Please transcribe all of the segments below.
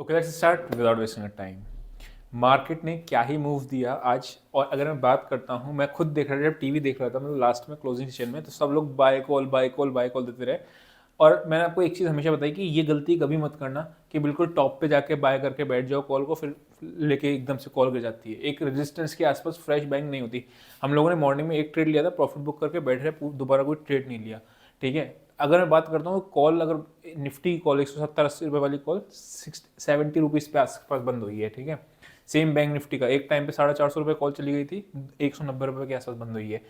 Okay, let's start without wasting time. Market ने क्या ही move दिया आज। और अगर मैं बात करता हूँ, मैं खुद देख रहा था, जब टीवी देख रहा था मतलब लास्ट में क्लोजिंग सेशन में, तो सब लोग by call by call by call देते रहे। और मैंने आपको एक चीज़ हमेशा बताई कि ये गलती कभी मत करना कि बिल्कुल टॉप पे जाके बाय करके बैठ जाओ कॉल को, फिर लेके एकदम से कॉल गिर जाती है। एक रेजिस्टेंस के आसपास फ्रेश बाइंग नहीं होती। हम लोगों ने मॉर्निंग में एक ट्रेड लिया था, प्रॉफिट बुक करके बैठ रहे, दोबारा कोई ट्रेड नहीं लिया। ठीक है, अगर मैं बात करता हूँ कॉल, अगर निफ्टी कॉल 170-80 रुपये वाली कॉल 70 रुपीज़ पे आसपास बंद हुई है। ठीक है, सेम बैंक निफ्टी का एक टाइम पे 450 रुपये कॉल चली गई थी, 190 रुपये के आसपास बंद हुई है।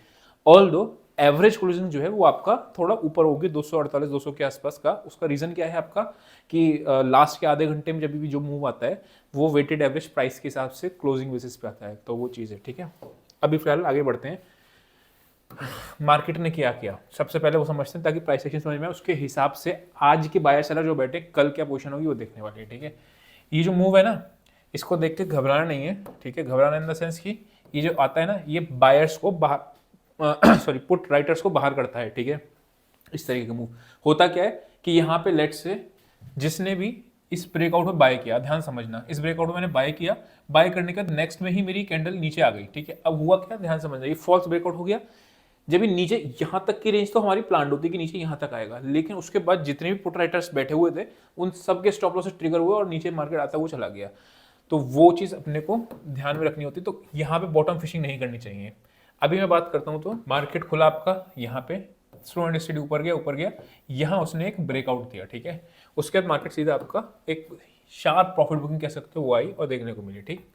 ऑल दो एवरेज क्लोजिंग जो है वो आपका थोड़ा ऊपर होगी, 248-200 के आसपास का। उसका रीजन क्या है आपका कि लास्ट के आधे घंटे में जब भी जो मूव आता है वो वेटेड एवरेज प्राइस के हिसाब से क्लोजिंग बेसिस पे आता है, तो वो चीज़ है। ठीक है, अभी फिलहाल आगे बढ़ते हैं। मार्केट ने क्या किया सबसे पहले वो समझते हैं, ताकि प्राइस एक्शन समझ में आए, उसके हिसाब से आज के बायर सेलर जो बैठे कल क्या पोजीशन होगी वो देखने वाली है। ठीक है, ये जो मूव है ना, इसको देख के घबराना नहीं है। ठीक है, घबराना इन द सेंस कि ये जो आता है ना, ये बायर्स को बाहर सॉरी पुट राइटर्स को बाहर करता है। ठीक है, इस तरीके का मूव होता क्या है कि यहाँ पे लेट से जिसने भी इस ब्रेकआउट में बाय किया, ध्यान समझना, इस ब्रेकआउट में मैंने बाय किया, बाय करने का नेक्स्ट में ही मेरी कैंडल नीचे आ गई। ठीक है, अब हुआ क्या, ध्यान समझना, ये फॉल्स ब्रेकआउट हो गया। जब ये नीचे यहाँ तक की रेंज तो हमारी प्लान होती है कि नीचे यहाँ तक आएगा, लेकिन उसके बाद जितने भी पुट राइटर्स बैठे हुए थे उन सबके स्टॉप लॉस ट्रिगर हुए और नीचे मार्केट आता हुआ चला गया। तो वो चीज़ अपने को ध्यान में रखनी होती है, तो यहाँ पे बॉटम फिशिंग नहीं करनी चाहिए। अभी मैं बात करता हूँ, तो मार्केट खुला आपका यहाँ पे स्लो एंड स्टेडी ऊपर गया, यहाँ उसने एक ब्रेकआउट दिया। ठीक है, उसके बाद मार्केट सीधा आपका एक शार्प प्रॉफिट बुकिंग कह सकते हो वो आई और देखने को मिली। ठीक,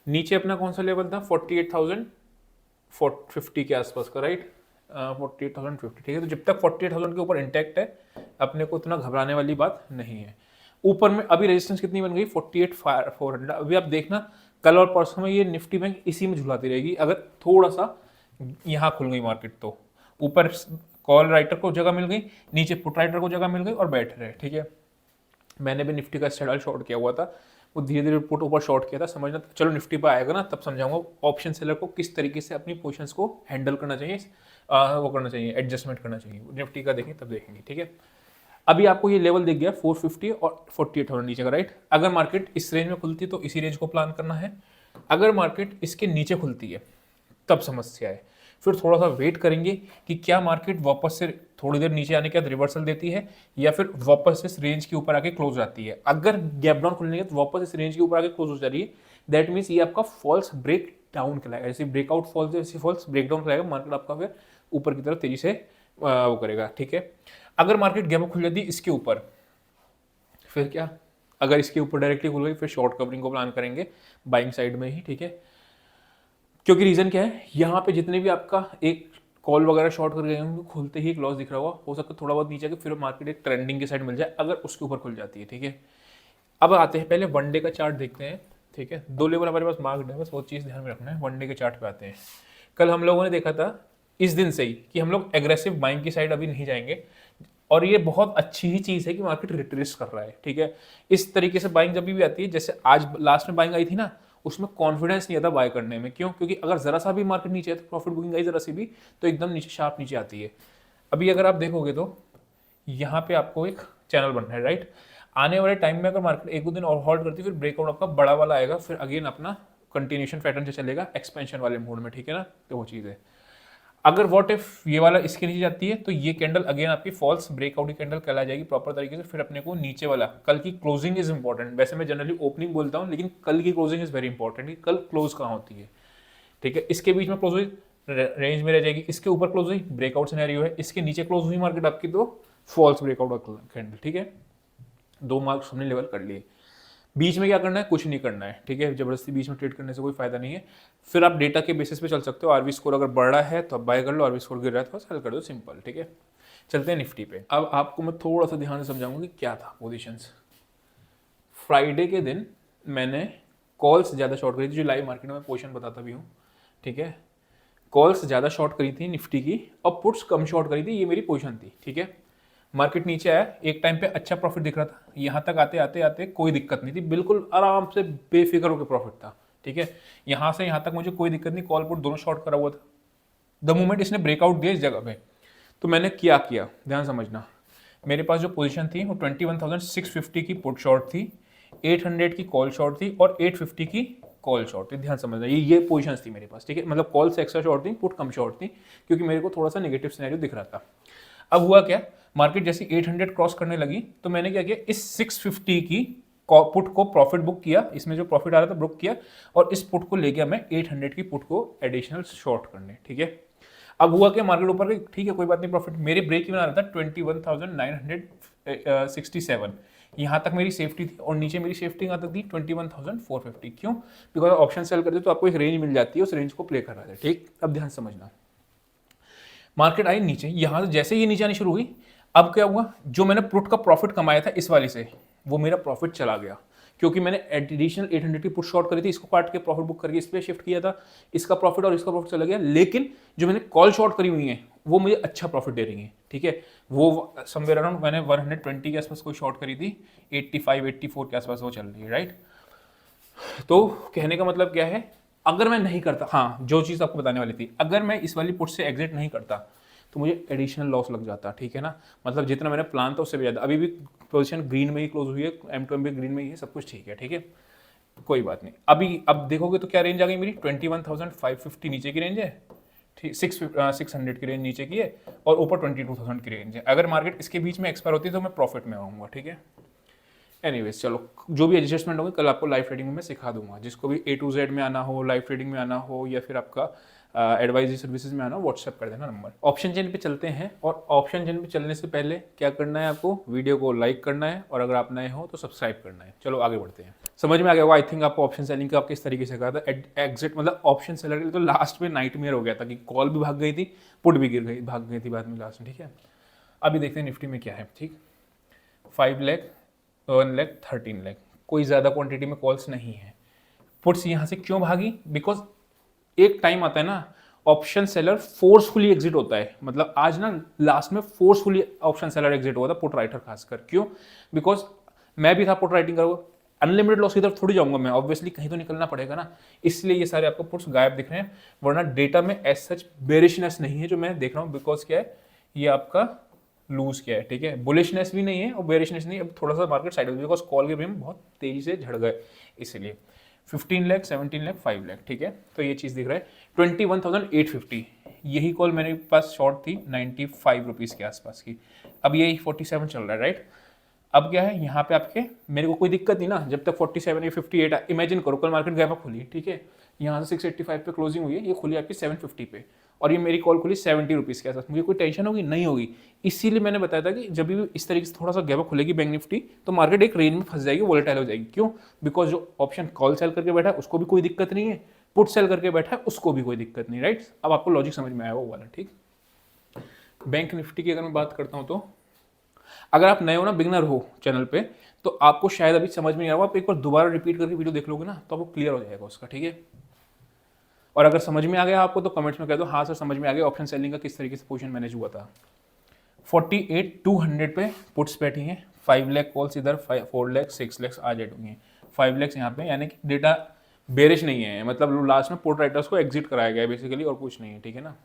नीचे अपना कौन सा लेवल था, 48,450 के आसपास का, राइट, 48,050। ठीक है, तो जब तक 48,000 के ऊपर इंटैक्ट है अपने को इतना घबराने वाली बात नहीं है। ऊपर में अभी रेजिस्टेंस कितनी बन गई, 48,400। अभी आप देखना कल और परसों में ये निफ्टी बैंक इसी में झुलाती रहेगी। अगर थोड़ा सा यहाँ खुल गई मार्केट तो ऊपर कॉल राइटर को जगह मिल गई, नीचे पुट राइटर को जगह मिल गई और बैठ रहे। ठीक है, मैंने भी निफ्टी का स्टैडल शॉर्ट किया हुआ था, वो धीरे धीरे पुट ऊपर शॉर्ट किया था, समझना। चलो निफ्टी पर आएगा ना तब समझाऊंगा ऑप्शन सेलर को किस तरीके से अपनी पोजीशंस को हैंडल करना चाहिए, वो करना चाहिए, एडजस्टमेंट करना चाहिए। निफ्टी का देखें तब देखेंगे। ठीक है, अभी आपको ये लेवल दिख गया 450 और 48,000 नीचे का, राइट। अगर मार्केट इस रेंज में खुलती है तो इसी रेंज को प्लान करना है। अगर मार्केट इसके नीचे खुलती है तब समस्या है, फिर थोड़ा सा वेट करेंगे कि क्या मार्केट वापस से थोड़ी देर नीचे आने के बाद रिवर्सल देती है या फिर वापस इस रेंज के ऊपर आके क्लोज जाती है। अगर गैप डाउन खुलने के बाद वापस इस रेंज के ऊपर आके क्लोज हो जा रही है, दैट मीन्स ये आपका फॉल्स ब्रेक डाउन कहलाएगा। जैसे ब्रेकआउट फॉल्स, जैसे फॉल्स ब्रेक डाउन कहलाएगा, मार्केट आपका फिर ऊपर की तरफ तेजी से वो करेगा। ठीक है, अगर मार्केट गैप खुल जाती है इसके ऊपर, फिर क्या, अगर इसके ऊपर डायरेक्टली खुल गई फिर शॉर्ट कवरिंग को प्लान करेंगे बाइंग साइड में ही। ठीक है, क्योंकि रीजन क्या है, यहाँ पे जितने भी आपका एक कॉल वगैरह शॉर्ट कर गए होंगे, खुलते ही एक लॉस दिख रहा होगा, हो सकता है थोड़ा बहुत नीचे के फिर मार्केट एक ट्रेंडिंग की साइड मिल जाए अगर उसके ऊपर खुल जाती है। ठीक है, अब आते हैं पहले वनडे का चार्ट देखते हैं। ठीक है, दो लेवल हमारे पास मार्क्ड है, बस वो चीज़ ध्यान में रखना है। वनडे के चार्ट पे आते हैं। कल हम लोगों ने देखा था इस दिन से ही कि हम लोग एग्रेसिव बाइंग की साइड अभी नहीं जाएंगे, और ये बहुत अच्छी ही चीज़ है कि मार्केट रिट्रेस कर रहा है। ठीक है, इस तरीके से बाइंग जब भी आती है, जैसे आज लास्ट में बाइंग आई थी ना, उसमें कॉन्फिडेंस नहीं आता बाय करने में। क्यों? क्योंकि अगर जरा सा भी मार्केट नीचे है तो प्रॉफिट बुकिंग आई जरा सी भी तो एकदम नीचे शार्प नीचे आती है। अभी अगर आप देखोगे तो यहाँ पे आपको एक चैनल बन रहा है, राइट। आने वाले टाइम में अगर मार्केट एक दो दिन और होल्ड करती है फिर ब्रेकआउट आपका बड़ा वाला आएगा, फिर अगेन अपना कंटिन्यूशन पैटर्न से चलेगा एक्सपेंशन वाले मोड में। ठीक है ना, तो वो चीज़ है। अगर व्हाट इफ ये वाला इसके नीचे जाती है तो ये कैंडल अगेन आपकी फॉल्स ब्रेकआउट की कैंडल कहला जाएगी प्रॉपर तरीके से। फिर अपने को नीचे वाला कल की क्लोजिंग इज इंपॉर्टेंट। वैसे मैं जनरली ओपनिंग बोलता हूँ, लेकिन कल की क्लोजिंग इज वेरी इंपॉर्टेंट कि कल क्लोज कहाँ होती है। ठीक है, इसके बीच में क्लोज हुई रेंज में रह जाएगी, इसके ऊपर क्लोज हुई ब्रेकआउट सिनेरियो है, इसके नीचे क्लोज हुई मार्केट आपकी तो फॉल्स ब्रेकआउट कैंडल। ठीक है, दो मार्क्स हमने लेवल कर लिए। बीच में क्या करना है, कुछ नहीं करना है। ठीक है, जबरदस्ती बीच में ट्रेड करने से कोई फायदा नहीं है। फिर आप डेटा के बेसिस पे चल सकते हो। आरवी स्कोर अगर बढ़ रहा है तो आप बाय कर लो, आरवी स्कोर गिर रहा है तो सेल कर दो, सिंपल। ठीक है, चलते हैं निफ्टी पे। अब आपको मैं थोड़ा सा ध्यान से समझाऊंगा कि क्या था पोजीशंस। फ्राइडे के दिन मैंने कॉल्स ज़्यादा शॉर्ट करी थी, जो लाइव मार्केट में पोजीशन बताता भी हूँ। ठीक है, कॉल्स ज़्यादा शॉर्ट करी थी निफ्टी की और पुट्स कम शॉर्ट करी थी, ये मेरी पोजीशन थी। ठीक है, मार्केट नीचे आया, एक टाइम पे अच्छा प्रॉफिट दिख रहा था, यहाँ तक आते आते आते कोई दिक्कत नहीं थी, बिल्कुल आराम से बेफिक्र होकर प्रॉफिट था। ठीक है, यहाँ से यहाँ तक मुझे कोई दिक्कत नहीं, कॉल पुट दोनों शॉर्ट करा हुआ था। द मोमेंट इसने ब्रेकआउट दिया इस जगह पे, तो मैंने क्या किया, ध्यान समझना। मेरे पास जो पोजीशन थी वो 21,650 की पुट शॉर्ट थी, 800 की कॉल शॉर्ट थी और 850 की कॉल शॉर्ट थी, ध्यान समझना, ये पोजीशंस थी मेरे पास, ठीक है, मतलब कॉल से एक्स्ट्रा शॉर्ट थी, पुट कम शॉर्ट थी, क्योंकि मेरे को थोड़ा सा नेगेटिव सिनेरियो दिख रहा था। अब हुआ क्या, मार्केट जैसे 800 क्रॉस करने लगी तो मैंने क्या किया, इस 650 की पुट को प्रॉफिट बुक किया, इसमें जो प्रॉफिट आ रहा था बुक किया, और इस पुट को ले गया मैं 800 की पुट को एडिशनल शॉर्ट करने, ठीक है। अब हुआ क्या, मार्केट ऊपर गई, ठीक है कोई बात नहीं, प्रॉफिट मेरे ब्रेक इवन आ रहा था 21,967, यहाँ तक मेरी सेफ्टी थी, और नीचे मेरी सेफ्टी कहाँ तक थी 21,450। क्यों, बिकॉज ऑप्शन सेल करते तो आपको एक रेंज मिल जाती है, उस रेंज को प्ले कर रहा था, ठीक। अब ध्यान समझना, मार्केट आई नीचे, यहां से जैसे ये नीचे आनी शुरू हुई, अब क्या हुआ, जो मैंने पुट का प्रॉफिट कमाया था इस वाले से, वो मेरा प्रॉफिट चला गया, क्योंकि मैंने एडिशनल 800 की पुट शॉर्ट करी थी, इसको काट के प्रॉफिट बुक करके इस पे शिफ्ट किया था, इसका प्रॉफिट और इसका प्रॉफिट चला गया। लेकिन जो मैंने कॉल शॉर्ट करी हुई है वो मुझे अच्छा प्रॉफिट दे रही है, ठीक है। वो समवेयर अराउंड मैंने 120 के आसपास कोई शॉर्ट करी थी, 85 84 के आसपास वो चल रही है, राइट। तो कहने का मतलब क्या है, अगर मैं नहीं करता, हाँ जो चीज़ आपको बताने वाली थी, अगर मैं इस वाली पुट से एग्जिट नहीं करता तो मुझे एडिशनल लॉस लग जाता, ठीक है ना, मतलब जितना मैंने प्लान था उससे भी ज़्यादा। अभी भी पोजीशन ग्रीन में ही क्लोज हुई है, M2M भी ग्रीन में ही है, सब कुछ ठीक है, ठीक है, कोई बात नहीं। अभी अब देखोगे तो क्या रेंज आ गई मेरी, 21,550 नीचे की रेंज है, ठीक, 600 की रेंज नीचे की है, और ऊपर 22,000 की रेंज है। अगर मार्केट इसके बीच में एक्सपायर होती है तो मैं प्रॉफिट में आऊँगा, ठीक है। एनीवेज चलो, जो भी एडजस्टमेंट होंगे कल आपको लाइव ट्रेडिंग में मैं सिखा दूंगा, जिसको भी A to Z में आना हो, लाइव ट्रेडिंग में आना हो, या फिर आपका एडवाइजरी सर्विसेज में आना हो, व्हाट्सएप कर देना नंबर। ऑप्शन चेन पे चलते हैं, और ऑप्शन चेन पे चलने से पहले क्या करना है, आपको वीडियो को लाइक करना है, और अगर आप नए हो तो सब्सक्राइब करना है। चलो आगे बढ़ते हैं। समझ में आ गया होगा आई थिंक आपको ऑप्शन सेलिंग का किस तरीके से कहा था, एग्जिट मतलब ऑप्शन सेलर के लिए तो लास्ट में नाइटमेयर हो गया था कि कॉल भी भाग गई थी, पुट भी भाग गई थी बाद में लास्ट में, ठीक है। अभी देखते हैं निफ्टी में क्या है, ठीक। 5 लाख 1 लाख 13 लाख, कोई ज़्यादा क्वांटिटी में कॉल्स नहीं है। पुट्स यहाँ से क्यों भागी, बिकॉज एक टाइम आता है ना, ऑप्शन सेलर फोर्सफुली एग्जिट होता है, मतलब आज ना लास्ट में फोर्सफुली ऑप्शन सेलर एग्जिट हुआ था, पुट राइटर खासकर। क्यों, बिकॉज मैं भी था पुट राइटिंग करूँगा, अनलिमिटेड लॉस की तरफ थोड़ी जाऊंगा मैं, ऑब्वियसली कहीं तो निकलना पड़ेगा ना, इसलिए ये सारे आपको पुट्स गायब दिख रहे हैं, वरना डेटा में एज सच बेरिशनेस नहीं है जो मैं देख रहा हूँ, बिकॉज क्या है, ये आपका लूज किया है, ठीक है, बुलिशनेस भी नहीं है और बेरिशनेस नहीं है। अब थोड़ा सा मार्केट साइड बिकॉज कॉल के प्रीमियम बहुत तेजी से झड़ गए, इसलिए 15 लाख 17 लाख 5 लाख, ठीक है। तो ये चीज़ दिख रहा है 21,850, यही कॉल मेरे पास शॉर्ट थी 95 रुपीज़ के आसपास की, अब यही 47 चल रहा है, राइट। अब क्या है, यहाँ पे आपके मेरे को कोई दिक्कत नहीं ना, जब तक 47 या 58, इमेजिन करो कल मार्केट गैप अप खुली, ठीक है, यहाँ से 685 पे क्लोजिंग हुई है, ये खुली आपकी 750 पे, और ये मेरी कॉल खुली 70 रुपीज़ के आसपास, मुझे कोई टेंशन होगी, नहीं होगी। इसीलिए मैंने बताया था कि जब भी इस तरीके से थोड़ा सा गैप अप खुलेगी बैंक निफ्टी, तो मार्केट एक रेंज में फंस जाएगी, वोलेटाइल हो जाएगी। क्यों, बिकॉज जो ऑप्शन कॉल सेल करके बैठा है उसको भी कोई दिक्कत नहीं है, पुट सेल करके बैठा है उसको भी कोई दिक्कत नहीं, राइट। अब आपको लॉजिक समझ में आया वो वाला, ठीक। बैंक निफ्टी की अगर मैं बात करता हूँ तो अगर आप नए हो ना, बिगनर हो चैनल पे, तो आपको शायद अभी समझ में नहीं आ रहा, आप एक बार दोबारा रिपीट करके वीडियो देख लोगे ना तो आपको क्लियर हो जाएगा उसका, ठीक है। और अगर समझ में आ गया आपको तो कमेंट्स में कह दो हाँ सर समझ में आ गया, ऑप्शन सेलिंग का किस तरीके से पोजीशन मैनेज हुआ था। 48,200 पे पुट्स बैठी हैं, 5 लाख कॉल्स इधर, 4 लाख 6 लाख आज एड हुई हैं, 5 लाख यहाँ पे, यानी कि डेटा बेरिश नहीं है, मतलब लास्ट में पुट राइटर्स को एग्जिट कराया गया है बेसिकली, और कुछ नहीं है, ठीक है ना।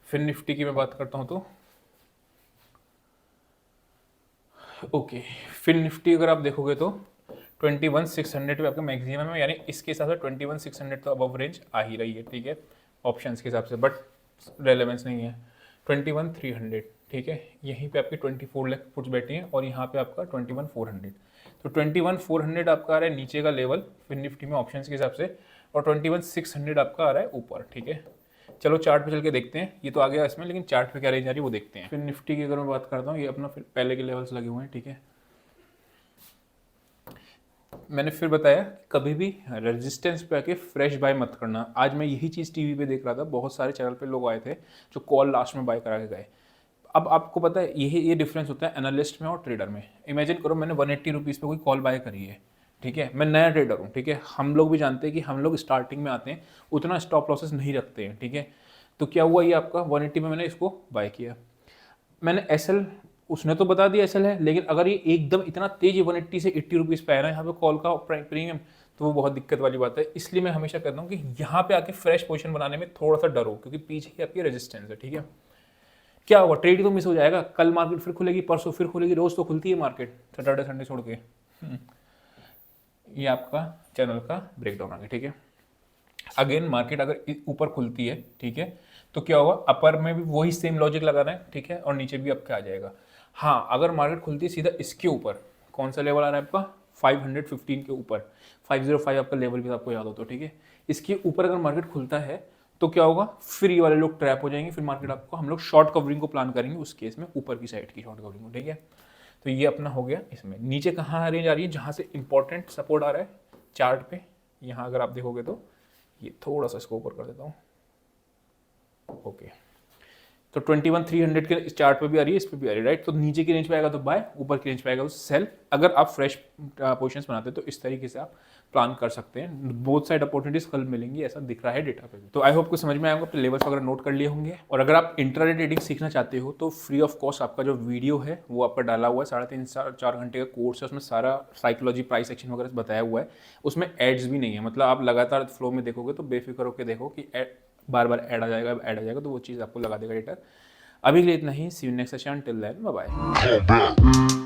फिर निफ्टी की मैं बात करता हूँ तो ओके, फिर निफ्टी अगर आप देखोगे तो 21,600 पे आपका मैक्सिमम है, यानी इसके हिसाब से 21,600 तो अबव रेंज आ ही रही है, ठीक है, ऑप्शंस के हिसाब से, बट रेलेवेंस नहीं है। 21,300, ठीक है, यहीं पे आपकी 24 लाख पुट्स बैठी हैं, और यहाँ पे आपका 21,400, तो 21,400 आपका आ रहा है नीचे का लेवल फिर निफ्टी में ऑप्शंस के हिसाब से, और 21,600 आपका आ रहा है ऊपर, ठीक है। चलो चार्ट पे चल के देखते हैं, ये तो आ गया इसमें, लेकिन चार्ट पे क्या रेंज आ रही है वो देखते हैं। फिर निफ्टी की अगर मैं बात करता हूँ, ये अपना फिर पहले के लेवल्स लगे हुए हैं, ठीक है। मैंने फिर बताया कभी भी रेजिस्टेंस पे आके फ्रेश बाय मत करना। आज मैं यही चीज़ टीवी पे देख रहा था, बहुत सारे चैनल पे लोग आए थे जो कॉल लास्ट में बाय करा के गए। अब आपको पता है ये डिफरेंस होता है एनालिस्ट में और ट्रेडर में। इमेजिन करो मैंने 180 रुपीज़ पे कोई कॉल बाय करी है, ठीक है, मैं नया ट्रेडर हूँ, ठीक है, हम लोग भी जानते हैं कि हम लोग स्टार्टिंग में आते हैं, उतना स्टॉप लॉसेस नहीं रखते हैं, ठीक है। तो क्या हुआ, ये आपका 180 में मैंने इसको बाय किया, मैंने एसएल, उसने तो बता दिया एसएल है, लेकिन अगर ये एकदम इतना तेज 180 से 80 रुपीज़ पे आया ना यहाँ पे कॉल का प्रीमियम, तो वो बहुत दिक्कत वाली बात है। इसलिए मैं हमेशा कहता हूँ कि यहाँ पे आके फ्रेश पोजीशन बनाने में थोड़ा सा डर हो, क्योंकि पीछे ही आपकी रेजिस्टेंस है, ठीक है। क्या होगा, ट्रेड तो मिस हो जाएगा, कल मार्केट फिर खुलेगी, परसों फिर खुलेगी, रोज तो खुलती है मार्केट, सैटरडे संडे छोड़ के। ये आपका चैनल का ब्रेकडाउन आ गया, ठीक है। अगेन मार्केट अगर ऊपर खुलती है, ठीक है, तो क्या होगा, अपर में भी वही सेम लॉजिक लगा रहे हैं, ठीक है, और नीचे भी आपका आ जाएगा। हाँ, अगर मार्केट खुलती है सीधा इसके ऊपर, कौन सा लेवल आ रहा है आपका 515 के ऊपर, 505 आपका लेवल भी आपको याद हो तो, ठीक है, इसके ऊपर अगर मार्केट खुलता है तो क्या होगा, फिर ये वाले लोग ट्रैप हो जाएंगे, फिर मार्केट आपको, हम लोग शॉर्ट कवरिंग को प्लान करेंगे उस केस में, ऊपर की साइड की शॉर्ट कवरिंग को, ठीक है। तो ये अपना हो गया। इसमें नीचे कहाँ रेंज आ रही है, जहाँ से इंपॉर्टेंट सपोर्ट आ रहा है चार्ट पे, यहाँ अगर आप देखोगे तो ये थोड़ा सा इसको ऊपर कर देता हूँ, ओके। तो 21,300 के इस चार्ट पे भी आ रही है, इस पे भी आ रही है, राइट। तो नीचे की रेंज पे आएगा तो बाय, ऊपर की रेंज पे आएगा तो सेल। अगर आप फ्रेश पोजीशंस बनाते हैं तो इस तरीके से आप प्लान कर सकते हैं। बोथ साइड अपॉर्चुनिटीज कल मिलेंगी, ऐसा दिख रहा है डेटा पे भी। तो आई होप को समझ में आएगा, अपने लेवल्स वगैरह नोट कर लिए होंगे। और अगर आप इंट्राडे ट्रेडिंग सीखना चाहते हो तो फ्री ऑफ कॉस्ट आपका जो वीडियो है वो आपका डाला हुआ है, 3.5 4 घंटे का कोर्स है, उसमें सारा साइकोलॉजी प्राइस एक्शन वगैरह बताया हुआ है। उसमें एड्स भी नहीं है, मतलब आप लगातार फ्लो में देखोगे तो बेफिक्र होकर देखो कि बार बार ऐड आ जाएगा, तो वो चीज़ आपको लगा देगा डेटा। अभी के लिए इतना ही, see you next session, till then bye bye.